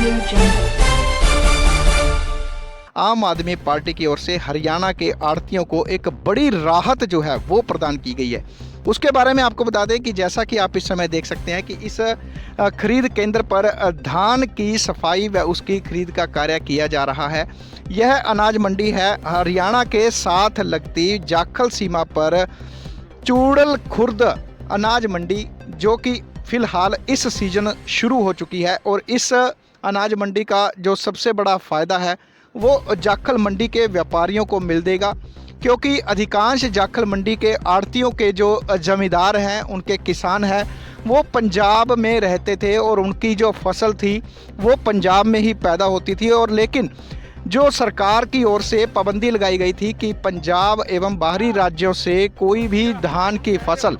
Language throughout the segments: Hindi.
Audio Jungle. आम आदमी पार्टी की ओर से हरियाणा के आढ़तियों को एक बड़ी राहत जो है वो प्रदान की गई है। उसके बारे में आपको बता दें कि जैसा कि आप इस समय देख सकते हैं कि इस खरीद केंद्र पर धान की सफाई व उसकी खरीद का कार्य किया जा रहा है। यह अनाज मंडी है हरियाणा के साथ लगती जाखल सीमा पर चूड़ल खुर्द अनाज मंडी, जो कि फ़िलहाल इस सीज़न शुरू हो चुकी है। और इस अनाज मंडी का जो सबसे बड़ा फ़ायदा है वो जाखल मंडी के व्यापारियों को मिल देगा, क्योंकि अधिकांश जाखल मंडी के आढ़तियों के जो ज़मींदार हैं, उनके किसान हैं, वो पंजाब में रहते थे और उनकी जो फसल थी वो पंजाब में ही पैदा होती थी। और लेकिन जो सरकार की ओर से पाबंदी लगाई गई थी कि पंजाब एवं बाहरी राज्यों से कोई भी धान की फसल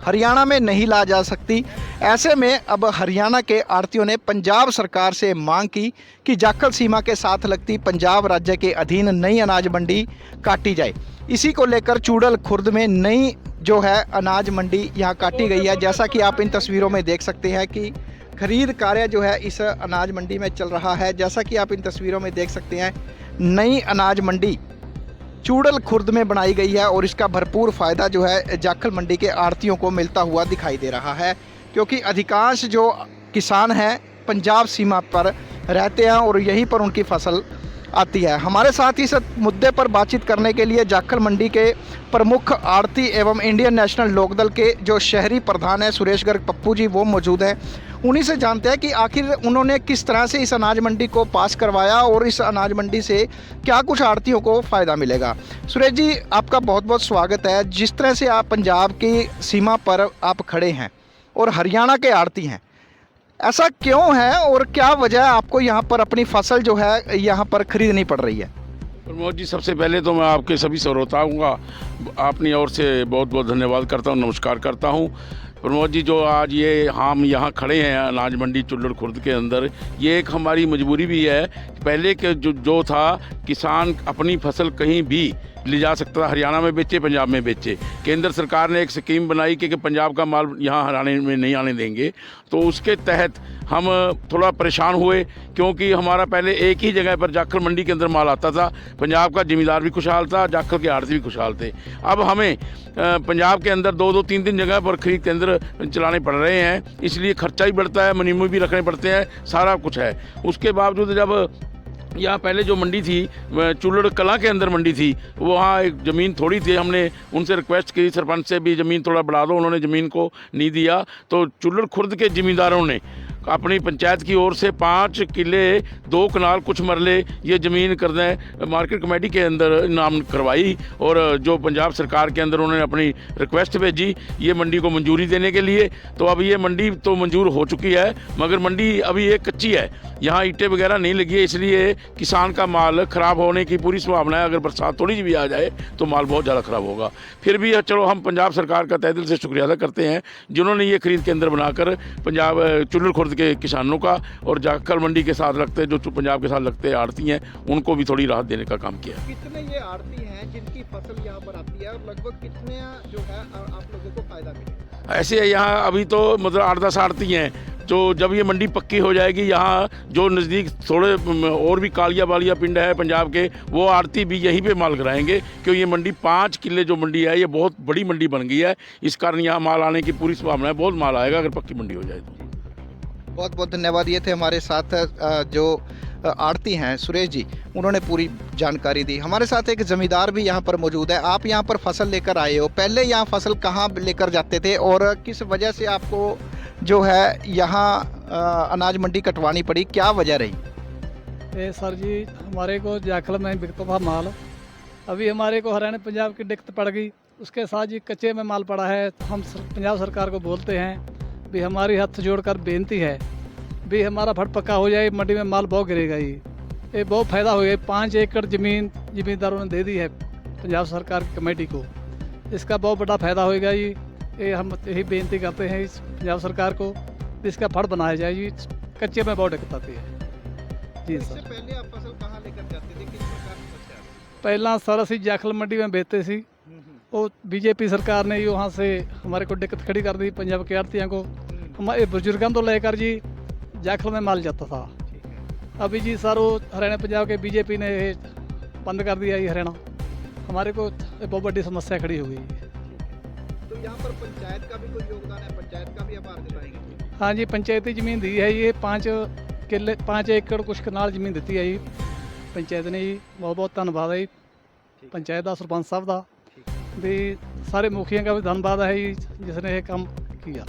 हरियाणा में नहीं ला जा सकती। ऐसे में अब हरियाणा के आढ़तियों ने पंजाब सरकार से मांग की कि जाखल सीमा के साथ लगती पंजाब राज्य के अधीन नई अनाज मंडी काटी जाए। इसी को लेकर चूड़ल खुर्द में नई जो है अनाज मंडी यहाँ काटी गई है। जैसा कि आप इन तस्वीरों में देख सकते हैं कि खरीद कार्य जो है इस अनाज मंडी में चल रहा है। जैसा कि आप इन तस्वीरों में देख सकते हैं, नई अनाज मंडी चूड़ल खुर्द में बनाई गई है और इसका भरपूर फ़ायदा जो है जाखल मंडी के आढ़तियों को मिलता हुआ दिखाई दे रहा है, क्योंकि अधिकांश जो किसान हैं पंजाब सीमा पर रहते हैं और यहीं पर उनकी फसल आती है। हमारे साथ इस मुद्दे पर बातचीत करने के लिए जाखल मंडी के प्रमुख आढ़ती एवं इंडियन नेशनल लोकदल के जो शहरी प्रधान हैं सुरेश गर्ग पप्पू जी, वो मौजूद हैं। उन्हीं से जानते हैं कि आखिर उन्होंने किस तरह से इस अनाज मंडी को पास करवाया और इस अनाज मंडी से क्या कुछ आढ़तियों को फ़ायदा मिलेगा। सुरेश जी, आपका बहुत बहुत स्वागत है। जिस तरह से आप पंजाब की सीमा पर आप खड़े हैं और हरियाणा के आढ़ती हैं, ऐसा क्यों है और क्या वजह है आपको यहाँ पर अपनी फसल जो है यहाँ पर खरीदनी पड़ रही है? प्रमोद जी, सबसे पहले तो मैं आपके सभी श्रोताओं का अपनी ओर से बहुत बहुत धन्यवाद करता हूँ, नमस्कार करता हूँ। प्रमोद जी, जो आज ये हम यहाँ खड़े हैं अनाज मंडी चुल्लड़ खुर्द के अंदर, ये एक हमारी मजबूरी भी है। पहले के जो था, किसान अपनी फसल कहीं भी ले जा सकता था, हरियाणा में बेचे, पंजाब में बेचे। केंद्र सरकार ने एक स्कीम बनाई कि पंजाब का माल यहाँ हरियाणा में नहीं आने देंगे, तो उसके तहत हम थोड़ा परेशान हुए, क्योंकि हमारा पहले एक ही जगह पर जाखल मंडी के अंदर माल आता था। पंजाब का ज़मींदार भी खुशहाल था, जाखल के आढ़ती भी खुशहाल थे। अब हमें पंजाब के अंदर 2-2, 3-3 जगह पर खरीद केंद्र चलाने पड़ रहे हैं, इसलिए खर्चा भी बढ़ता है, मनीमू भी रखने पड़ते हैं, सारा कुछ है। उसके बावजूद जब यहाँ पहले जो मंडी थी चुल्लड़ कला के अंदर मंडी थी, वहाँ एक ज़मीन थोड़ी थी, हमने उनसे रिक्वेस्ट की सरपंच से भी ज़मीन थोड़ा बढ़ा दो, उन्होंने ज़मीन को नहीं दिया। तो चुल्लड़ खुर्द के ज़मींदारों ने अपनी पंचायत की ओर से 5 किले 2 कनाल कुछ मरले ये ज़मीन करने मार्केट कमेटी के अंदर नाम करवाई, और जो पंजाब सरकार के अंदर उन्होंने अपनी रिक्वेस्ट भेजी ये मंडी को मंजूरी देने के लिए। तो अब ये मंडी तो मंजूर हो चुकी है, मगर मंडी अभी एक कच्ची है, यहाँ ईंटें वगैरह नहीं लगी है, इसलिए किसान का माल ख़राब होने की पूरी संभावना है। अगर बरसात थोड़ी सी भी आ जाए तो माल बहुत ज़्यादा ख़राब होगा। फिर भी चलो, हम पंजाब सरकार का तहे दिल से शुक्रिया अदा करते हैं जिन्होंने ये खरीद केंद्र बनाकर पंजाब चुल्लड़ खुर्द के किसानों का और जाखल मंडी के साथ लगते जो पंजाब के साथ लगते आढ़ती हैं उनको भी थोड़ी राहत देने का काम किया। कितने ये आढ़ती हैं जिनकी फसल यहाँ पर आती है और लगभग कितने जो है आप लोगों को फायदा मिलेगा? ऐसे यहाँ अभी तो मतलब 8-10 आढ़ती हैं, जो जब ये मंडी पक्की हो जाएगी, यहाँ जो नज़दीक थोड़े और भी कालिया बालिया पिंड है पंजाब के, वो आढ़ती भी यहीं पे माल कराएंगे, क्योंकि ये मंडी 5 किले जो मंडी है ये बहुत बड़ी मंडी बन गई है। इस कारण यहाँ माल आने की पूरी संभावना है, बहुत माल आएगा अगर पक्की मंडी हो जाए तो। बहुत बहुत धन्यवाद। ये थे हमारे साथ जो आढ़ती हैं सुरेश जी, उन्होंने पूरी जानकारी दी। हमारे साथ एक ज़मींदार भी यहाँ पर मौजूद है। आप यहाँ पर फसल लेकर आए हो, पहले यहाँ फसल कहाँ लेकर जाते थे और किस वजह से आपको जो है यहाँ अनाज मंडी कटवानी पड़ी, क्या वजह रही? सर जी, हमारे को जाखल में बिकता था माल, अभी हमारे को हरियाणा पंजाब की दिक्कत पड़ गई, उसके साथ जी कच्चे में माल पड़ा है। हम पंजाब सरकार को बोलते हैं भी हमारी हाथ जोड़कर बेनती है भी हमारा फट पक्का हो जाए, मंडी में माल बहुत गिरेगा। ये बहुत फ़ायदा हो गया। 5 एकड़ ज़मीन ज़मींदारों ने दे दी है पंजाब सरकार की कमेटी को, इसका बहुत बड़ा फ़ायदा होएगा। ये हम यही बेनती करते हैं इस पंजाब सरकार को, इसका फट बनाया जाए। ये कच्चे में बहुत दिक्कत आती है जी सर। पहले आप फसल कहाँ लेकर जाते थे, किस प्रकार की फसल? पहला सर असी जाखल मंडी में बेचते सी, वो बीजेपी सरकार ने वहाँ से हमारे को दिक्कत खड़ी कर दी पंजाब के आढ़तियों को। हमारे बुजुर्गों तो लेकर जी जाखल में माल जाता था, अभी जी सर वो हरियाणा पंजाब के बीजेपी ने ये बंद कर दिया ये हरियाणा, हमारे को एक बहुत बड़ी समस्या खड़ी हो गई। तो यहाँ पर पंचायत का भी कोई योगदान है, पंचायत का भी आभार जताएंगे? हाँ जी, पंचायती ज़मीन दी है ये 5 किले 5 एकड़ कुछ कनाल ਜ਼ਮੀਨ ਦਿੱਤੀ ਹੈ ਜੀ ਪੰਚਾਇਤ ਨੇ ਜੀ। ਬਹੁਤ ਬਹੁਤ ਧੰਨਵਾਦ ਹੈ ਜੀ ਪੰਚਾਇਤ ਦਾ, ਸਰਪੰਚ ਸਾਹਿਬ ਦਾ ਵੀ, ਸਾਰੇ ਮੁਖੀਆਂ का भी धन्यवाद है जी जिसने ये काम किया।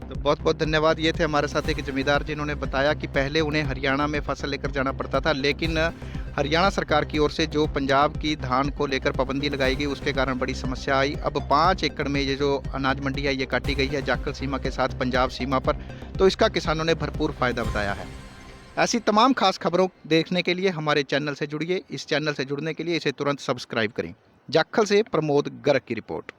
तो बहुत बहुत धन्यवाद। ये थे हमारे साथ एक जमींदार जिन्होंने बताया कि पहले उन्हें हरियाणा में फसल लेकर जाना पड़ता था, लेकिन हरियाणा सरकार की ओर से जो पंजाब की धान को लेकर पाबंदी लगाई गई उसके कारण बड़ी समस्या आई। अब 5 एकड़ में ये जो अनाज मंडी है ये काटी गई है जाखल सीमा के साथ पंजाब सीमा पर, तो इसका किसानों ने भरपूर फ़ायदा बताया है। ऐसी तमाम खास खबरों देखने के लिए हमारे चैनल से जुड़िए। इस चैनल से जुड़ने के लिए इसे तुरंत सब्सक्राइब करें। जाखल से प्रमोद गर्ग की रिपोर्ट।